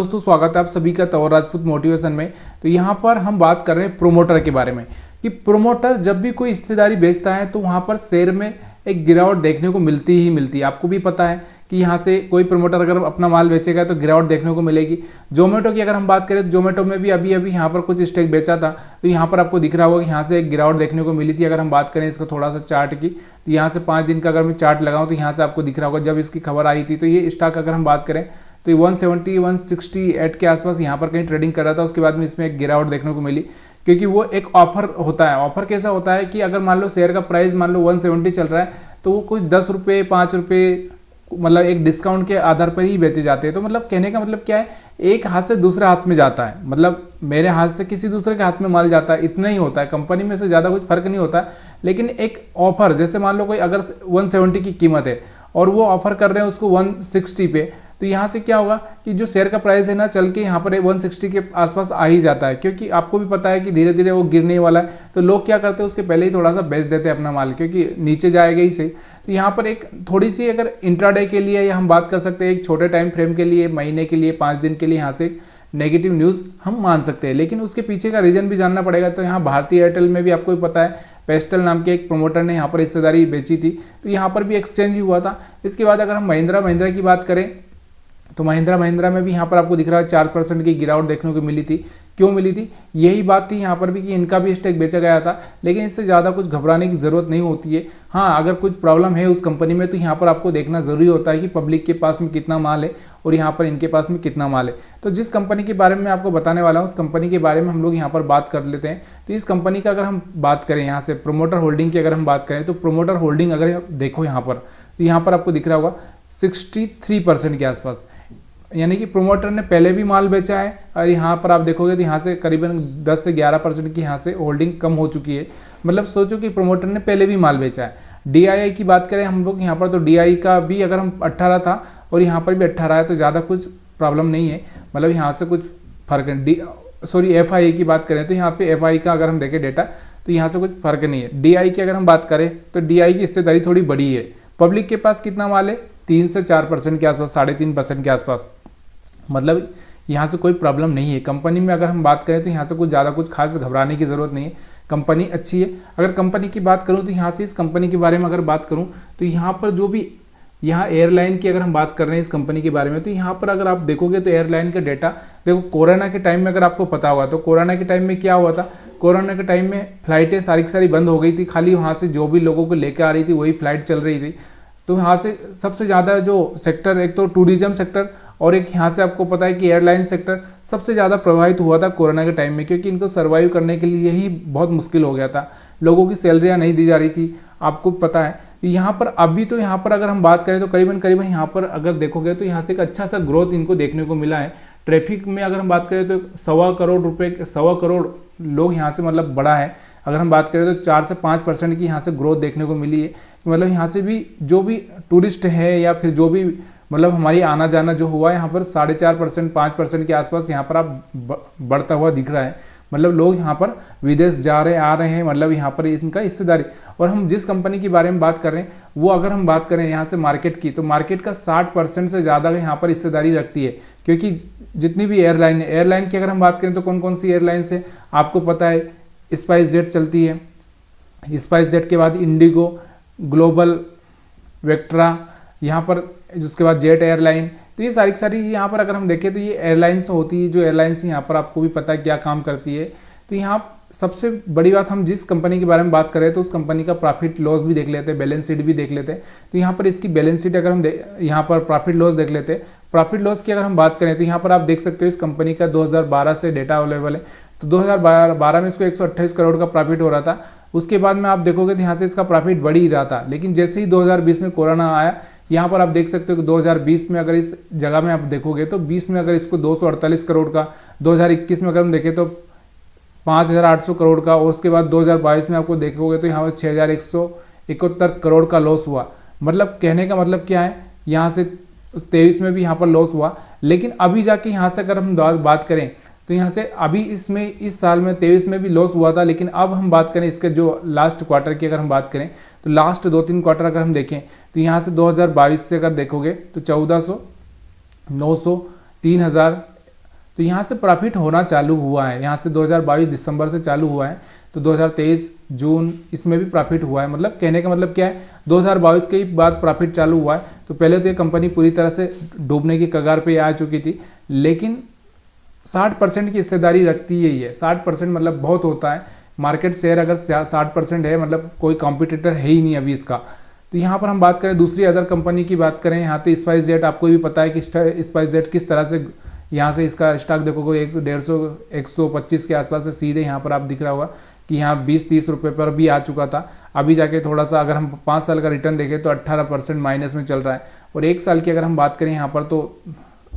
दोस्तों स्वागत है आप सभी का तंवर राजपूत मोटिवेशन में। तो यहाँ पर हम बात कर रहे हैं प्रोमोटर के बारे में कि प्रोमोटर जब भी कोई हिस्सेदारी बेचता है तो वहाँ पर शेयर में एक गिरावट देखने को मिलती ही मिलती है। आपको भी पता है कि यहाँ से कोई प्रमोटर अगर अपना माल बेचेगा तो गिरावट देखने को मिलेगी। जोमेटो की अगर हम बात करें तो जोमेटो में भी अभी यहाँ पर कुछ स्टेक बेचा था तो यहाँ पर आपको दिख रहा होगा कि यहाँ से एक गिरावट देखने को मिली थी। अगर हम बात करें इसका थोड़ा सा चार्ट की तो यहाँ से 5 दिन का अगर मैं चार्ट लगाऊं तो यहाँ से आपको दिख रहा होगा जब इसकी खबर आई थी तो ये स्टॉक अगर हम बात करें तो 170 168 के आसपास यहाँ पर कहीं ट्रेडिंग कर रहा था। उसके बाद में इसमें एक गिरावट देखने को मिली क्योंकि वो एक ऑफर होता है। ऑफर कैसा होता है कि अगर मान लो शेयर का प्राइस मान लो 170 चल रहा है तो वो कुछ 10 रुपये 5 रुपये मतलब एक डिस्काउंट के आधार पर ही बेचे जाते हैं। तो मतलब कहने का मतलब क्या है, एक हाथ से दूसरे हाथ में जाता है, मतलब मेरे हाथ से किसी दूसरे के हाथ में माल जाता है, इतना ही होता है। कंपनी में से ज़्यादा कुछ फर्क नहीं होता। लेकिन एक ऑफर जैसे मान लो कोई अगर 170 की कीमत है और वो ऑफर कर रहे हैं उसको 160 पे, तो यहाँ से क्या होगा कि जो शेयर का प्राइस है ना चल के यहाँ पर 160 के आसपास आ ही जाता है। क्योंकि आपको भी पता है कि धीरे धीरे वो गिरने वाला है तो लोग क्या करते हैं उसके पहले ही थोड़ा सा बेच देते हैं अपना माल, क्योंकि नीचे जाएगा ही सही। तो यहाँ पर एक थोड़ी सी अगर इंट्राडे के लिए या हम बात कर सकते हैं एक छोटे टाइम फ्रेम के लिए, महीने के लिए, 5 दिन के लिए यहाँ से नेगेटिव न्यूज़ हम मान सकते हैं। लेकिन उसके पीछे का रीज़न भी जानना पड़ेगा। तो यहाँ भारतीय एयरटेल में भी आपको पता है पेस्टल नाम के एक प्रमोटर ने यहाँ पर हिस्सेदारी बेची थी तो यहाँ पर भी एक्सचेंज ही हुआ था। इसके बाद अगर हम महिंद्रा की बात करें तो महिंद्रा में भी यहाँ पर आपको दिख रहा है 4% की गिरावट देखने को मिली थी। क्यों मिली थी, यही बात थी यहाँ पर भी कि इनका भी स्टेक बेचा गया था। लेकिन इससे ज़्यादा कुछ घबराने की ज़रूरत नहीं होती है। हाँ, अगर कुछ प्रॉब्लम है उस कंपनी में तो यहाँ पर आपको देखना ज़रूरी होता है कि पब्लिक के पास में कितना माल है और यहाँ पर इनके पास में कितना माल है। तो जिस कंपनी के बारे में मैं आपको बताने वाला हूँ उस कंपनी के बारे में हम लोग यहाँ पर बात कर लेते हैं। तो इस कंपनी का अगर हम बात करें यहाँ से प्रोमोटर होल्डिंग की अगर हम बात करें तो प्रोमोटर होल्डिंग अगर देखो यहाँ पर तो यहाँ पर आपको दिख रहा होगा 63% के आसपास, यानी कि प्रोमोटर ने पहले भी माल बेचा है। और यहाँ पर आप देखोगे तो यहाँ से करीबन 10 से 11% की यहाँ से होल्डिंग कम हो चुकी है। मतलब सोचो कि प्रोमोटर ने पहले भी माल बेचा है। DII की बात करें हम लोग यहाँ पर तो DII का भी अगर हम 18 था और यहाँ पर भी 18 है तो ज़्यादा कुछ प्रॉब्लम नहीं है, मतलब यहाँ से कुछ फर्क है। FII की बात करें तो यहाँ पे FII का अगर हम देखें डेटा तो यहाँ से कुछ फर्क नहीं है। DI की अगर हम बात करें तो DI की हिस्सेदारी थोड़ी बड़ी है। पब्लिक के पास कितना माल है, 3 से 4% के आसपास, 3.5% के आसपास, मतलब यहाँ से कोई प्रॉब्लम नहीं है। कंपनी में अगर हम बात करें तो यहाँ से कुछ ज़्यादा कुछ खास घबराने की ज़रूरत नहीं है। कंपनी अच्छी है। अगर कंपनी की बात करूँ तो यहाँ से इस कंपनी के बारे में अगर बात करूँ तो यहाँ पर जो भी यहाँ एयरलाइन की अगर हम बात कर रहे हैं इस कंपनी के बारे में तो यहाँ पर अगर आप देखोगे तो एयरलाइन का डेटा देखो, कोरोना के टाइम में अगर आपको पता होगा तो कोरोना के टाइम में क्या हुआ था, कोरोना के टाइम में फ्लाइटें सारी की सारी बंद हो गई थी। खाली वहाँ से जो भी लोगों को लेकर आ रही थी वही फ्लाइट चल रही थी। तो यहाँ से सबसे ज़्यादा जो सेक्टर, एक तो टूरिज्म सेक्टर और एक यहाँ से आपको पता है कि एयरलाइन सेक्टर सबसे ज़्यादा प्रभावित हुआ था कोरोना के टाइम में, क्योंकि इनको सर्वाइव करने के लिए ही बहुत मुश्किल हो गया था। लोगों की सैलरियाँ नहीं दी जा रही थी, आपको पता है। यहाँ पर अभी तो यहाँ पर अगर हम बात करें तो करीबन यहाँ पर अगर देखोगे तो यहाँ से एक अच्छा सा ग्रोथ इनको देखने को मिला है। ट्रैफिक में अगर हम बात करें तो 1.25 करोड़ रुपये, 1.25 करोड़ लोग यहाँ से मतलब बढ़ा है। अगर हम बात करें तो 4 से 5% की यहाँ से ग्रोथ देखने को मिली है। मतलब यहाँ से भी जो भी टूरिस्ट है या फिर जो भी मतलब हमारी आना जाना जो हुआ है यहाँ पर 4.5% 5% के आसपास यहाँ पर आप बढ़ता हुआ दिख रहा है। मतलब लोग यहाँ पर विदेश जा रहे आ रहे हैं, मतलब यहाँ पर इनका हिस्सेदारी। और हम जिस कंपनी के बारे में बात कर रहे हैं वो अगर हम बात करें यहाँ से मार्केट की तो मार्केट का 60% से ज़्यादा यहाँ पर हिस्सेदारी रखती है। क्योंकि जितनी भी एयरलाइन है, एयरलाइन की अगर हम बात करें तो कौन कौन सी एयरलाइंस है आपको पता है, स्पाइस जेट चलती है, स्पाइस जेट के बाद इंडिगो, ग्लोबल, वेक्ट्रा, यहाँ पर उसके बाद जेट एयरलाइन। तो ये सारी की सारी यहाँ पर अगर हम देखें तो ये एयरलाइंस होती है। जो एयरलाइंस यहाँ पर आपको भी पता है क्या काम करती है। तो यहाँ सबसे बड़ी बात, हम जिस कंपनी के बारे में बात कर रहे हैं तो उस कंपनी का प्रॉफिट लॉस भी देख लेते हैं, बैलेंस शीट भी देख लेते हैं। तो यहाँ पर इसकी बैलेंस शीट अगर हम यहाँ पर प्रॉफिट लॉस देख लेते हैं, प्रॉफिट लॉस की अगर हम बात करें तो यहाँ पर आप देख सकते हो इस कंपनी का 2012 से डेटा अवेलेबल है। तो 2012 में इसको 128 करोड़ का प्रॉफिट हो रहा था। उसके बाद में आप देखोगे तो यहाँ से इसका प्रॉफिट बढ़ ही रहा था। लेकिन जैसे ही 2020 में कोरोना आया, यहाँ पर आप देख सकते हो कि 2020 में अगर इस जगह में आप देखोगे तो 20 में अगर इसको 248 करोड़ का, 2021 में अगर हम देखें तो 5,800 करोड़ का, और उसके बाद 2022 में आपको देखोगे तो यहाँ पर 6,171 करोड़ का लॉस हुआ। मतलब कहने का मतलब क्या है, यहाँ से 23 में भी यहाँ पर लॉस हुआ। लेकिन अभी जाके यहाँ से अगर हम बात करें तो यहाँ से अभी इसमें इस साल में 23 में भी लॉस हुआ था। लेकिन अब हम बात करें इसके जो लास्ट क्वार्टर की अगर हम बात करें तो लास्ट 2-3 क्वार्टर अगर हम देखें तो यहाँ से 2022 से अगर देखोगे तो 1400, 900, 3000, तो यहाँ से प्रॉफिट होना चालू हुआ है, यहाँ से 2022 दिसंबर से चालू हुआ है, तो 2023 जून इसमें भी प्रॉफिट हुआ है। मतलब कहने का मतलब क्या है, 2022 के ही बाद प्रॉफिट चालू हुआ है। तो पहले तो ये कंपनी पूरी तरह से डूबने की कगार पे आ चुकी थी, लेकिन 60% की हिस्सेदारी रखती है ये। 60% मतलब बहुत होता है। मार्केट शेयर अगर 60% है, मतलब कोई कॉम्पिटिटर है ही नहीं अभी इसका। तो यहाँ पर हम बात करें दूसरी अदर कंपनी की बात करें, यहाँ तो स्पाइस जेट, आपको भी पता है कि स्पाइस जेट किस तरह से यहाँ से इसका स्टॉक देखोगे 150-125 के आसपास से सीधे यहाँ पर आप दिख रहा होगा कि यहाँ 20-30 रुपये पर भी आ चुका था। अभी जाके थोड़ा सा अगर हम 5 साल का रिटर्न देखें तो 18% माइनस में चल रहा है, और 1 साल की अगर हम बात करें यहाँ पर तो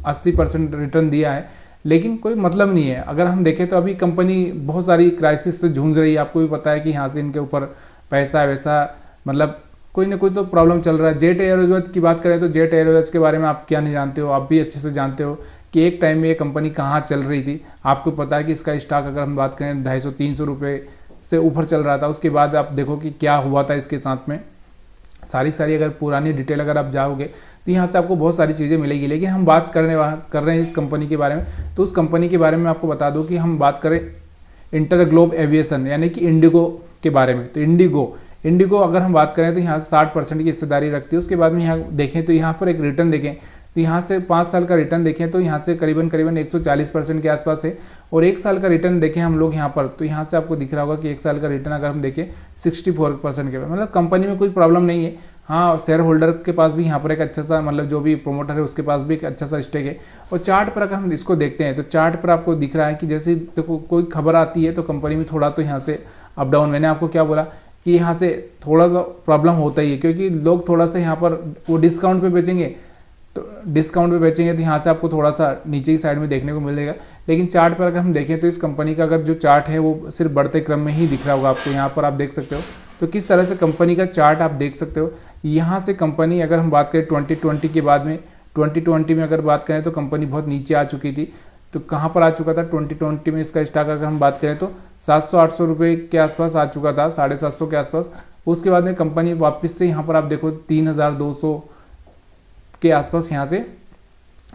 80% रिटर्न दिया है, लेकिन कोई मतलब नहीं है। अगर हम देखें तो अभी कंपनी बहुत सारी क्राइसिस से जूझ रही है, आपको भी पता है कि यहाँ से इनके ऊपर पैसा वैसा मतलब कोई ना कोई तो प्रॉब्लम चल रहा है। जेट एयरवेज की बात करें तो जेट एयरवेज के बारे में आप क्या नहीं जानते हो, आप भी अच्छे से जानते हो कि एक टाइम में ये कंपनी कहाँ चल रही थी। आपको पता है कि इसका स्टॉक अगर हम बात करें 250-300 रुपये से ऊपर चल रहा था, उसके बाद आप देखो कि क्या हुआ था इसके साथ में। सारी अगर पुरानी डिटेल अगर आप जाओगे तो यहाँ से आपको बहुत सारी चीज़ें मिलेगी। लेकिन हम बात कर रहे हैं इस कंपनी के बारे में, तो उस कंपनी के बारे में आपको बता दूँ कि हम बात करें इंटरग्लोब एविएशन यानी कि इंडिगो के बारे में। तो इंडिगो अगर हम बात करें तो यहाँ से 60% की हिस्सेदारी रखती है। उसके बाद में यहाँ देखें तो यहाँ पर एक रिटर्न देखें तो यहाँ से 5 साल का रिटर्न देखें तो यहाँ से करीबन 140% के आसपास है, और 1 साल का रिटर्न देखें हम लोग यहाँ पर तो यहाँ से आपको दिख रहा होगा कि 1 साल का रिटर्न अगर हम देखें 64% के, मतलब कंपनी में कोई प्रॉब्लम नहीं है। हाँ, शेयर होल्डर के पास भी यहाँ पर एक अच्छा सा मतलब जो भी प्रोमोटर है उसके पास भी एक अच्छा सा स्टेक है। और चार्ट पर अगर हम इसको देखते हैं तो चार्ट पर आपको दिख रहा है कि जैसे देखो कोई खबर आती है तो कंपनी में थोड़ा तो यहाँ से अप डाउन, मैंने आपको क्या बोला कि यहाँ से थोड़ा सा प्रॉब्लम होता ही है, क्योंकि लोग थोड़ा सा यहाँ पर वो डिस्काउंट पे बेचेंगे तो यहाँ से आपको थोड़ा सा नीचे की साइड में देखने को मिलेगा। लेकिन चार्ट पर अगर हम देखें तो इस कंपनी का अगर जो चार्ट है वो सिर्फ बढ़ते क्रम में ही दिख रहा होगा आपको, यहाँ पर आप देख सकते हो। तो किस तरह से कंपनी का चार्ट आप देख सकते हो। यहाँ से कंपनी अगर हम बात करें 2020 के बाद में, 2020 में अगर बात करें तो कंपनी बहुत नीचे आ चुकी थी। तो कहाँ पर आ चुका था 2020 में इसका स्टॉक अगर हम बात करें तो 700-800 रुपये के आसपास आ चुका था, 750 के आसपास। उसके बाद में कंपनी वापस से यहाँ पर आप देखो 3200 के आसपास, यहाँ से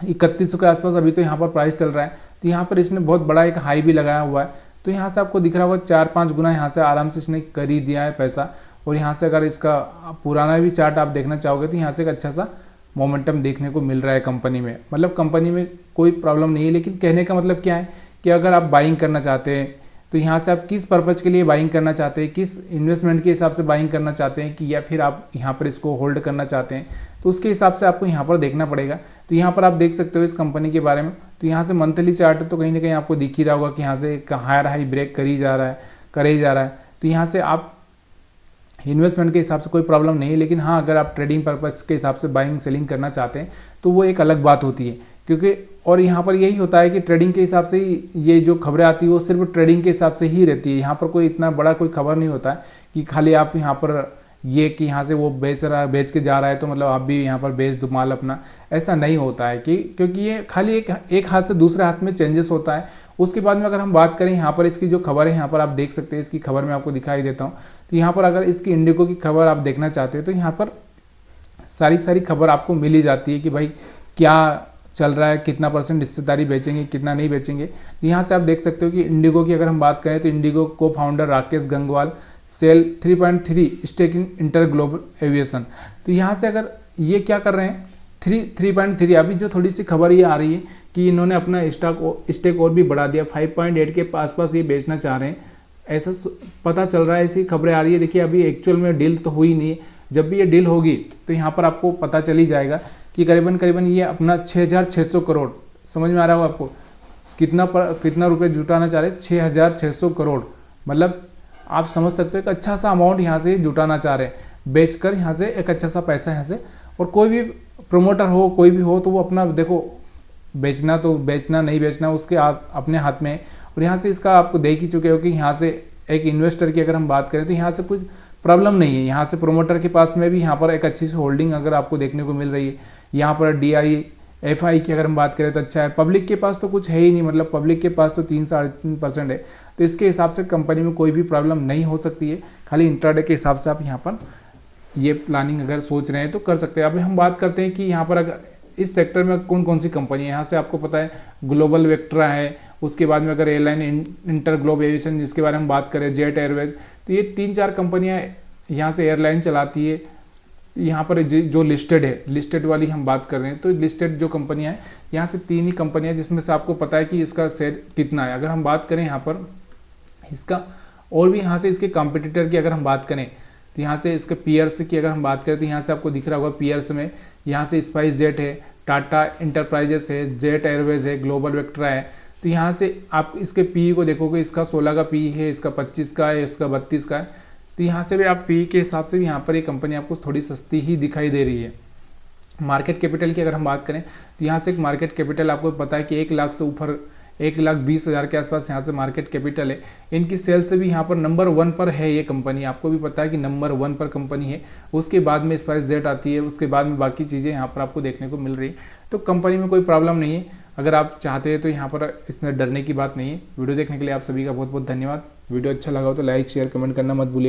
3100 के आसपास अभी तो यहाँ पर प्राइस चल रहा है। तो यहाँ पर इसने बहुत बड़ा एक हाई भी लगाया हुआ है। तो यहाँ से आपको दिख रहा होगा 4-5 गुना यहाँ से आराम से इसने कर ही दिया है पैसा। और यहाँ से अगर इसका पुराना भी चार्ट आप देखना चाहोगे तो यहाँ से एक अच्छा सा मोमेंटम देखने को मिल रहा है कंपनी में, मतलब कंपनी में कोई प्रॉब्लम नहीं है। लेकिन कहने का मतलब क्या है कि अगर आप बाइंग करना चाहते हैं तो यहाँ से आप किस पर्पज़ के लिए बाइंग करना चाहते हैं, किस इन्वेस्टमेंट के हिसाब से बाइंग करना चाहते हैं, कि या फिर आप यहाँ पर इसको होल्ड करना चाहते हैं, तो उसके हिसाब से आपको यहाँ पर देखना पड़ेगा। तो यहाँ पर आप देख सकते हो इस कंपनी के बारे में। तो यहाँ से मंथली चार्ट तो कहीं ना कहीं आपको दिख ही रहा होगा कि यहाँ से हायर हाई ब्रेक कर ही जा रहा है। तो यहाँ से आप इन्वेस्टमेंट के हिसाब से कोई प्रॉब्लम नहीं है। लेकिन हाँ, अगर आप ट्रेडिंग पर्पज़ के हिसाब से बाइंग सेलिंग करना चाहते हैं तो वो एक अलग बात होती है, क्योंकि और यहाँ पर यही होता है कि ट्रेडिंग के हिसाब से ही ये जो खबरें आती है वो सिर्फ ट्रेडिंग के हिसाब से ही रहती है। यहाँ पर कोई इतना बड़ा कोई खबर नहीं होता है कि खाली आप यहाँ पर ये कि यहाँ से वो बेच के जा रहा है तो मतलब आप भी यहाँ पर बेच दो माल अपना, ऐसा नहीं होता है कि क्योंकि ये खाली एक हाथ से दूसरे हाथ में चेंजेस होता है। उसके बाद में अगर हम बात करें यहाँ पर इसकी जो खबर है, यहाँ पर आप देख सकते हैं, इसकी खबर मैं आपको दिखाई देता हूँ। तो यहाँ पर अगर इसकी इंडिगो की खबर आप देखना चाहते हो तो यहाँ पर सारी खबर आपको मिल ही जाती है कि भाई क्या चल रहा है, कितना % हिस्सेदारी बेचेंगे, कितना नहीं बेचेंगे। यहाँ से आप देख सकते हो कि इंडिगो की अगर हम बात करें तो इंडिगो को founder Rakesh Gangwal sell 3.3 stake in InterGlobal aviation. तो यहाँ से अगर ये क्या कर रहे हैं 3.3, अभी जो थोड़ी सी खबर ये आ रही है कि इन्होंने अपना स्टेक और भी बढ़ा दिया, 5.8 के आसपास ये बेचना चाह रहे हैं, ऐसा पता चल रहा है, ऐसी खबरें आ रही है। देखिए अभी एक्चुअल में डील तो हुई नहीं है, जब भी ये डील होगी तो यहाँ पर आपको पता चल ही जाएगा कि करीबन ये अपना 6,600 करोड़, समझ में आ रहा होगा आपको कितना रुपये जुटाना चाह रहे हैं, 6,600 करोड़, मतलब आप समझ सकते हो एक अच्छा सा अमाउंट यहाँ से जुटाना चाह रहे हैं, बेचकर यहाँ से एक अच्छा सा पैसा यहाँ से। और कोई भी प्रोमोटर हो, कोई भी हो, तो वो अपना देखो बेचना तो बेचना नहीं बेचना उसके अपने हाथ में है। और यहाँ से इसका आपको देख ही चुके हो कि यहाँ से एक इन्वेस्टर की अगर हम बात करें तो यहाँ से कुछ प्रॉब्लम नहीं है। यहाँ से प्रोमोटर के पास में भी यहाँ पर एक अच्छी सी होल्डिंग अगर आपको देखने को मिल रही है। यहाँ पर DIFI की अगर हम बात करें तो अच्छा है। पब्लिक के पास तो कुछ है ही नहीं, मतलब पब्लिक के पास तो 3-3.5% है। तो इसके हिसाब से कंपनी में कोई भी प्रॉब्लम नहीं हो सकती है। खाली इंट्राडे के हिसाब से आप यहाँ पर ये प्लानिंग अगर सोच रहे हैं तो कर सकते हैं। अभी हम बात करते हैं कि यहाँ पर अगर इस सेक्टर में कौन कौन सी कंपनी है। यहाँ से आपको पता है ग्लोबल वेक्ट्रा है, उसके बाद में अगर एयरलाइन इंटर ग्लोब एविएशन जिसके बारे में बात करें, जेट एयरवेज, तो ये 3-4 कंपनियाँ यहाँ से एयरलाइन चलाती है। यहाँ पर जो लिस्टेड है, लिस्टेड वाली हम बात कर रहे हैं, तो लिस्टेड जो कंपनियाँ हैं यहाँ से 3 ही कंपनियाँ जिसमें से आपको पता है कि इसका शेयर कितना है। अगर हम बात करें यहाँ पर इसका, और भी यहाँ से इसके कॉम्पिटिटर की अगर हम बात करें तो यहाँ से इसके पीयर्स की अगर हम बात करें तो यहाँ से आपको दिख रहा होगा पीयर्स में यहाँ से स्पाइस जेट है, टाटा इंटरप्राइजेस है, जेट एयरवेज है, ग्लोबल वेक्ट्रा है। तो यहाँ से आप इसके पी को देखोगे, इसका 16 का पी है, इसका 25 का है, इसका 32 का है। तो यहाँ से भी आप पी के हिसाब से भी यहाँ पर ये कंपनी आपको थोड़ी सस्ती ही दिखाई दे रही है। मार्केट कैपिटल की अगर हम बात करें तो यहाँ से एक मार्केट कैपिटल आपको पता है कि 1 लाख से ऊपर 1,20,000 के आसपास यहाँ से मार्केट कैपिटल है। इनकी सेल से भी यहाँ पर नंबर 1 पर है ये कंपनी, आपको भी पता है कि नंबर 1 पर कंपनी है। उसके बाद में स्पाइस जेट आती है, उसके बाद में बाकी चीज़ें यहाँ पर आपको देखने को मिल रही है। तो कंपनी में कोई प्रॉब्लम नहीं है, अगर आप चाहते हैं तो यहाँ पर इसमें डरने की बात नहीं है। वीडियो देखने के लिए आप सभी का बहुत बहुत धन्यवाद। वीडियो अच्छा लगा हो तो लाइक शेयर कमेंट करना मत भूलिए।